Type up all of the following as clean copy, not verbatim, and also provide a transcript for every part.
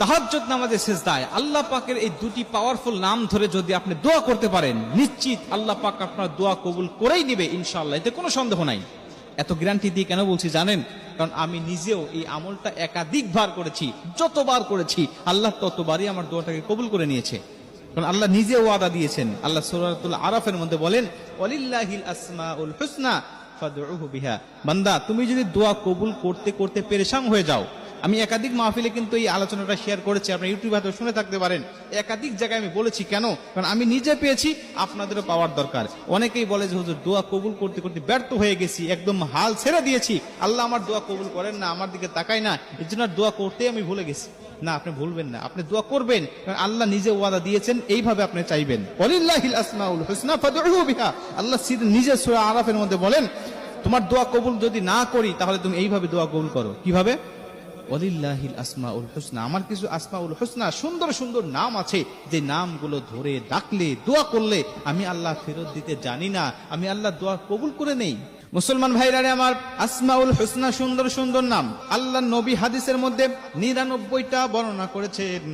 তাহাজ্জুদ নামাজে সিজদায় আল্লাহ পাকের এই দুটি পাওয়ারফুল নাম ধরে যদি আপনি দোয়া করতে পারেন, নিশ্চিত আল্লাহ পাক আপনার দোয়া কবুল করেই নিবে ইনশাআল্লাহ, এতে কোনো সন্দেহ নাই। এত গ্যারান্টি দিয়ে কেন বলছি জানেন? কারণ আমি নিজেও এই আমলটা একাধিকবার করেছি। যতবার করেছি আল্লাহ ততবারই আমার দোয়াটাকে কবুল করে নিয়েছে। কারণ আল্লাহ নিজে ওয়াদা দিয়েছেন। আল্লাহ সূরাতুল আরাফের মধ্যে বলেন, ওয়ালিল্লাহিল আসমাউল হুসনা ফাদউহু বিহা। বান্দা, তুমি যদি দোয়া কবুল করতে করতে পেরেশান হয়ে যাও, আমি একাধিক মাহফিলে কিন্তু এই আলোচনাটা শেয়ার করেছি, আপনি ইউটিউবে হয়তো শুনে থাকতে পারেন। একাধিক জায়গায় আমি বলেছি। কেন? কারণ আমি নিজে পেয়েছি, আপনাদেরও পাওয়ার দরকার। অনেকেই বলে যে হুজুর, দোয়া কবুল করতে করতে ব্যর্থ হয়ে গেছি, একদম হাল ছেড়ে দিয়েছি, আল্লাহ আমার দোয়া কবুল করেন না, আমার দিকে তাকায় না, এর জন্য দোয়া করতেই আমি ভুলে গেছি। না, আপনি ভুলবেন না, আপনি দোয়া করবেন, কারণ আল্লাহ নিজে ওয়াদা দিয়েছেন, এইভাবে আপনি চাইবেন। ওয়ালিল্লাহিল আসমাউল হুসনা ফাদউহু বিহা। আল্লাহ নিজে সূরা আরাফের মধ্যে বলেন, তোমার দোয়া কবুল যদি না করি তাহলে তুমি এইভাবে দোয়া কবুল করো। কিভাবে? ওয়ালিল্লাহিল আসমাউল হুসনা। আমার কিছু আসমাউল হুসনা, সুন্দর সুন্দর নাম আছে, যে নামগুলো ধরে ডাকলে, দোয়া করলে আমি আল্লাহ ফেরত দিতে জানি না, আমি আল্লাহ দোয়া কবুল করে নেই। মুসলমান ভাইরা আমার, আসমাউল হুসনা সুন্দর সুন্দর নাম। আল্লাহ নবী হাদিসের মধ্যে 99টা বর্ণনা করেছেন।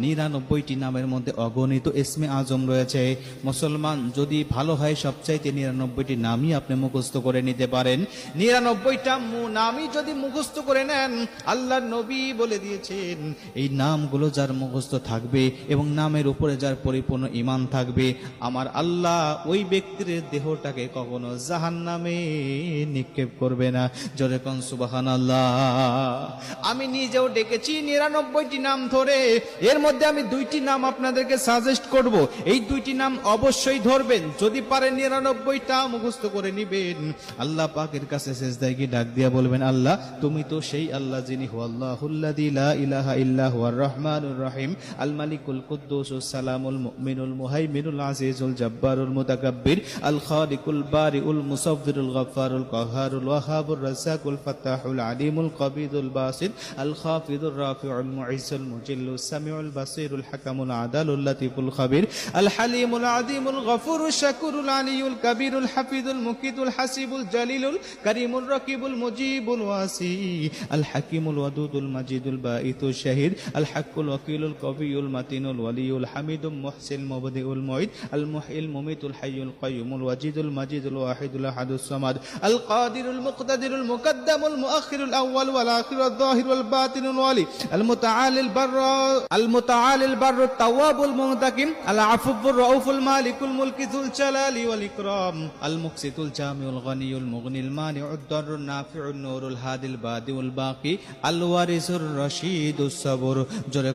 99টি নামের মধ্যে অগণিত ইসমে আজম রয়েছে। মুসলমান যদি ভালো হয়, সবচাইতে 99টি নামই আপনি মুখস্থ করে নিতে পারেন। 99টা নামই যদি মুখস্থ করে নেন, আল্লাহর নবী বলে দিয়েছেন, এই নামগুলো যার মুখস্থ থাকবে এবং নামের উপরে যার পরিপূর্ণ ঈমান থাকবে, আমার আল্লাহ ওই ব্যক্তির দেহটাকে কখনো জাহান্নামে নিক্ষেপ করবে না। জোরে কোন সুবহানাল্লাহ। আমি নিজেও ডেকেছি 99টি নাম ধরে। এর মধ্যে আমি 2টি নাম আপনাদেরকে সাজেস্ট করব। এই 2টি নাম অবশ্যই ধরবেন, যদি পারেন 99টা মুখস্থ করে নিবেন। আল্লাহ পাকের কাছে সিজদায় গিয়ে ডাক দিয়া বলবেন, আল্লাহ তুমি তো সেই আল্লাহ যিনি হুয়াল্লাহুল্লাযী লা ইলাহা ইল্লা হুয়ার রহমানুর রহিম, আল মালিকুল কুদ্দুসুস সালামুল মুমিনুল মুহাইমিনুল আজিজুল জাব্বারুল মুতাকাব্বির, আল খালিকুল বারিউল মুসাব্বিরুল গফফারুল কাহ্হারুল ওয়াহাবুর রাজ্জাকুল ফাত্তাহুল আলিমুল কবিদুল বাসিত, আল খাফিদুর রাফিউল মুইজ্জুল মুজিল্লুস সামিউল বাসিরুল হাকামুল আদালুল লাতিফুল খাবির, আল হালিমুল আযীমুল গফুরুশ শাকুরুল আলিয়ুল কাবীরুল হাফিজুল মুকিতুল হাসিবুল জালিলুল কারীমুর রাকিবুল মুজিবুল ওয়াসি, আল হাকিমুল ওয়াদুদুল মাজিদুল বাঈতুশ শাহিদ, আল হাক্কুল ওয়াকিলুল কবিয়ুল মাতিনুল ওয়ালিয়ুল হামিদুল মুহসিল মুবদিউল মুঈদ, আল মুহয়িল মুমিতুল হাইয়ুল কাইয়ুমুল ওয়াজিদুল মাজিদুল ওয়াহিদুল আহাদুস সামাদ, আল কাদিরুল মুকতাদিরুল মুকদ্দামুল মুআখিরুল আউয়াল ওয়াল আখিরুল যাহিরুল বাতিনুল ওয়ালি, আল মুতাআলিল বাররুত তাওয়াবুল মুনতাকিম, আল আফুবুর রাউফুল মালিকুল মুলকি যুল জালালি ওয়াল ইকরাম, আল মুকসিতুল জামিউল গনিয়ুল মুগনিল মানিউদ দাররুন নাফিউন নূরুল হাদিল বাদিউল বাকি, আল ওয়ারিসুর রশিদুস সাবুর। জোরে